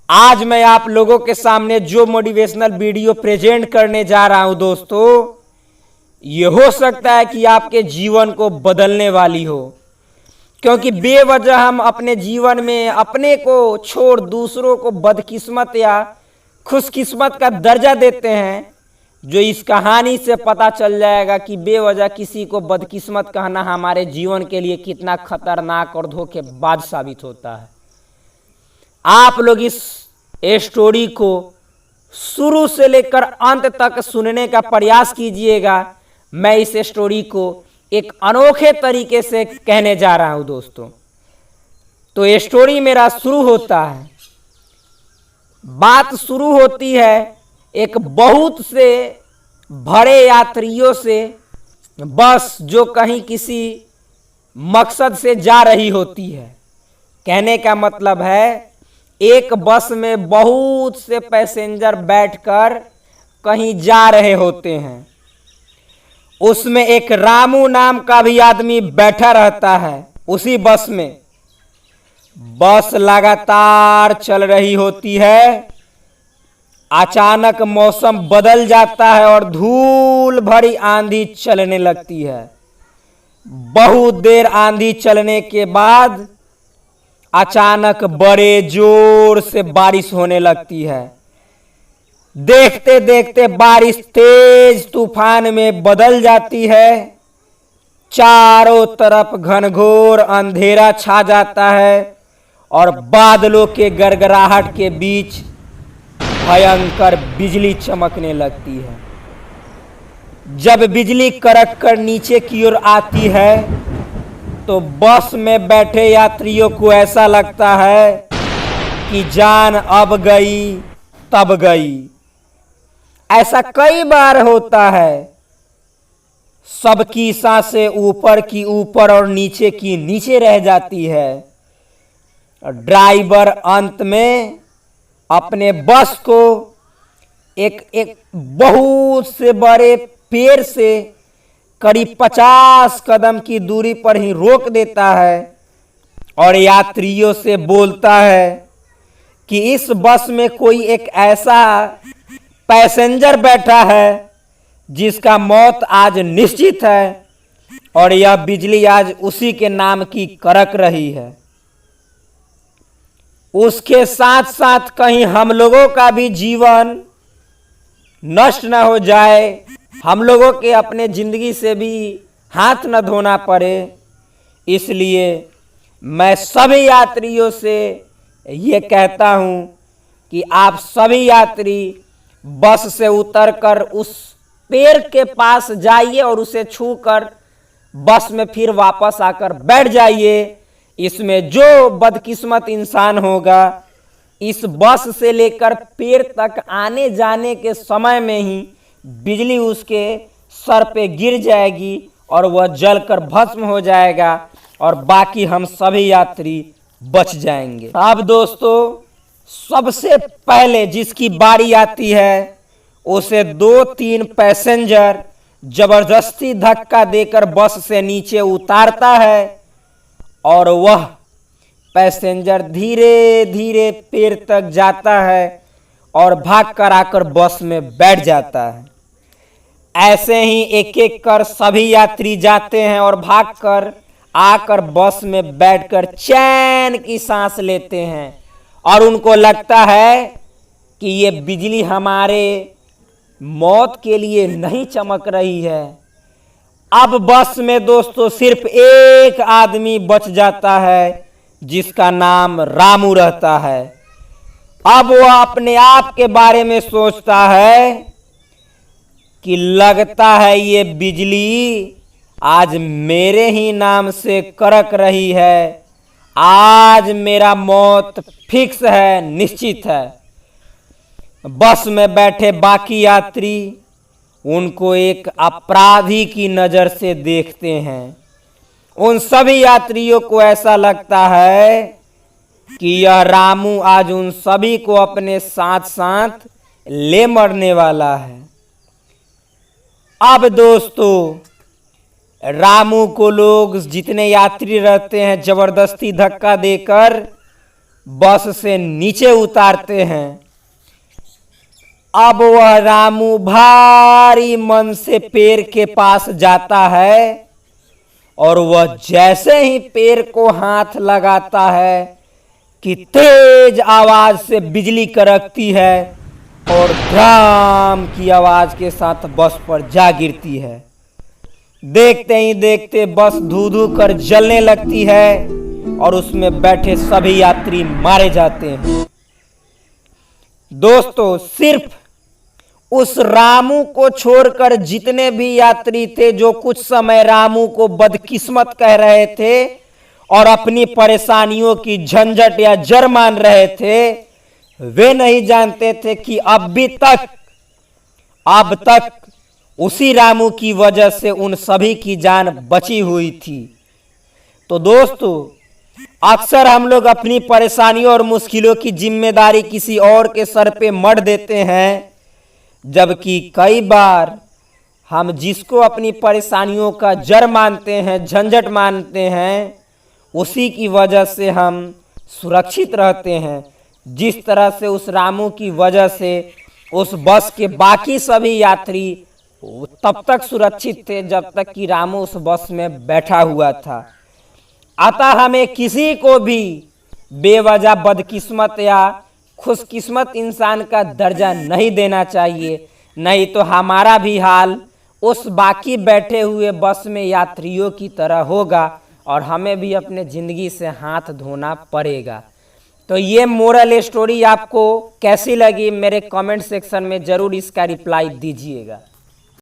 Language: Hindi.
आज मैं आप लोगों के सामने जो मोटिवेशनल वीडियो प्रेजेंट करने जा रहा हूं दोस्तों, ये हो सकता है कि आपके जीवन को बदलने वाली हो। क्योंकि बेवजह हम अपने जीवन में अपने को छोड़ दूसरों को बदकिस्मत या खुशकिस्मत का दर्जा देते हैं। जो इस कहानी से पता चल जाएगा कि बेवजह किसी को बदकिस्मत कहना हमारे जीवन के लिए कितना खतरनाक और धोखेबाज साबित होता है। आप लोग इस स्टोरी को शुरू से लेकर अंत तक सुनने का प्रयास कीजिएगा। मैं इस स्टोरी को एक अनोखे तरीके से कहने जा रहा हूं दोस्तों। तो स्टोरी मेरा शुरू होता है। बात शुरू होती है एक बहुत से भरे यात्रियों से, बस जो कहीं किसी मकसद से जा रही होती है। कहने का मतलब है एक बस में बहुत से पैसेंजर बैठकर कहीं जा रहे होते हैं। उसमें एक रामू नाम का भी आदमी बैठा रहता है उसी बस में। बस लगातार चल रही होती है। अचानक मौसम बदल जाता है और धूल भरी आंधी चलने लगती है। बहुत देर आंधी चलने के बाद अचानक बड़े जोर से बारिश होने लगती है। देखते देखते बारिश तेज तूफान में बदल जाती है। चारों तरफ घनघोर अंधेरा छा जाता है और बादलों के गड़गड़ाहट के बीच भयंकर बिजली चमकने लगती है। जब बिजली कड़क कर नीचे की ओर आती है तो बस में बैठे यात्रियों को ऐसा लगता है कि जान अब गई तब गई। ऐसा कई बार होता है। सबकी सांसें ऊपर की ऊपर और नीचे की नीचे रह जाती है। ड्राइवर अंत में अपने बस को एक बहुत से बड़े पेड़ से करीब 50 कदम की दूरी पर ही रोक देता है और यात्रियों से बोलता है कि इस बस में कोई एक ऐसा पैसेंजर बैठा है जिसका मौत आज निश्चित है और यह बिजली आज उसी के नाम की कड़क रही है। उसके साथ साथ कहीं हम लोगों का भी जीवन नष्ट न हो जाए, हम लोगों के अपने जिंदगी से भी हाथ न धोना पड़े। इसलिए मैं सभी यात्रियों से ये कहता हूं कि आप सभी यात्री बस से उतरकर उस पेड़ के पास जाइए और उसे छूकर बस में फिर वापस आकर बैठ जाइए। इसमें जो बदकिस्मत इंसान होगा इस बस से लेकर पेड़ तक आने जाने के समय में ही बिजली उसके सर पे गिर जाएगी और वह जलकर भस्म हो जाएगा और बाकी हम सभी यात्री बच जाएंगे। अब दोस्तों सबसे पहले जिसकी बारी आती है उसे 2-3 पैसेंजर जबरदस्ती धक्का देकर बस से नीचे उतारता है और वह पैसेंजर धीरे धीरे पेड़ तक जाता है और भाग कर आकर बस में बैठ जाता है। ऐसे ही एक एक कर सभी यात्री जाते हैं और भागकर आकर बस में बैठकर चैन की सांस लेते हैं और उनको लगता है कि ये बिजली हमारे मौत के लिए नहीं चमक रही है। अब बस में दोस्तों सिर्फ एक आदमी बच जाता है जिसका नाम रामू रहता है। अब वह अपने आप के बारे में सोचता है कि लगता है ये बिजली आज मेरे ही नाम से कड़क रही है। आज मेरा मौत फिक्स है, निश्चित है। बस में बैठे बाकी यात्री उनको एक अपराधी की नजर से देखते हैं। उन सभी यात्रियों को ऐसा लगता है कि यह रामू आज उन सभी को अपने साथ साथ ले मरने वाला है। अब दोस्तों रामू को लोग जितने यात्री रहते हैं जबरदस्ती धक्का देकर बस से नीचे उतारते हैं। अब वह रामू भारी मन से पेड़ के पास जाता है और वह जैसे ही पेड़ को हाथ लगाता है कि तेज आवाज से बिजली कड़कती है और ड्राम की आवाज के साथ बस पर जा गिरती है। देखते ही देखते बस धू धू कर जलने लगती है और उसमें बैठे सभी यात्री मारे जाते हैं। दोस्तों, सिर्फ उस रामू को छोड़कर जितने भी यात्री थे जो कुछ समय रामू को बदकिस्मत कह रहे थे और अपनी परेशानियों की झंझट या जर मान रहे थे, वे नहीं जानते थे कि अब तक उसी रामू की वजह से उन सभी की जान बची हुई थी। तो दोस्तों, अक्सर हम लोग अपनी परेशानियों और मुश्किलों की जिम्मेदारी किसी और के सर पे मढ़ देते हैं, जबकि कई बार हम जिसको अपनी परेशानियों का जड़ मानते हैं, झंझट मानते हैं, उसी की वजह से हम सुरक्षित रहते हैं। जिस तरह से उस रामू की वजह से उस बस के बाकी सभी यात्री तब तक सुरक्षित थे जब तक कि रामू उस बस में बैठा हुआ था। अतः हमें किसी को भी बेवजह बदकिस्मत या खुशकिस्मत इंसान का दर्जा नहीं देना चाहिए, नहीं तो हमारा भी हाल उस बाकी बैठे हुए बस में यात्रियों की तरह होगा और हमें भी अपने ज़िंदगी से हाथ धोना पड़ेगा। तो ये मोरल स्टोरी आपको कैसी लगी, मेरे कमेंट सेक्शन में ज़रूर इसका रिप्लाई दीजिएगा।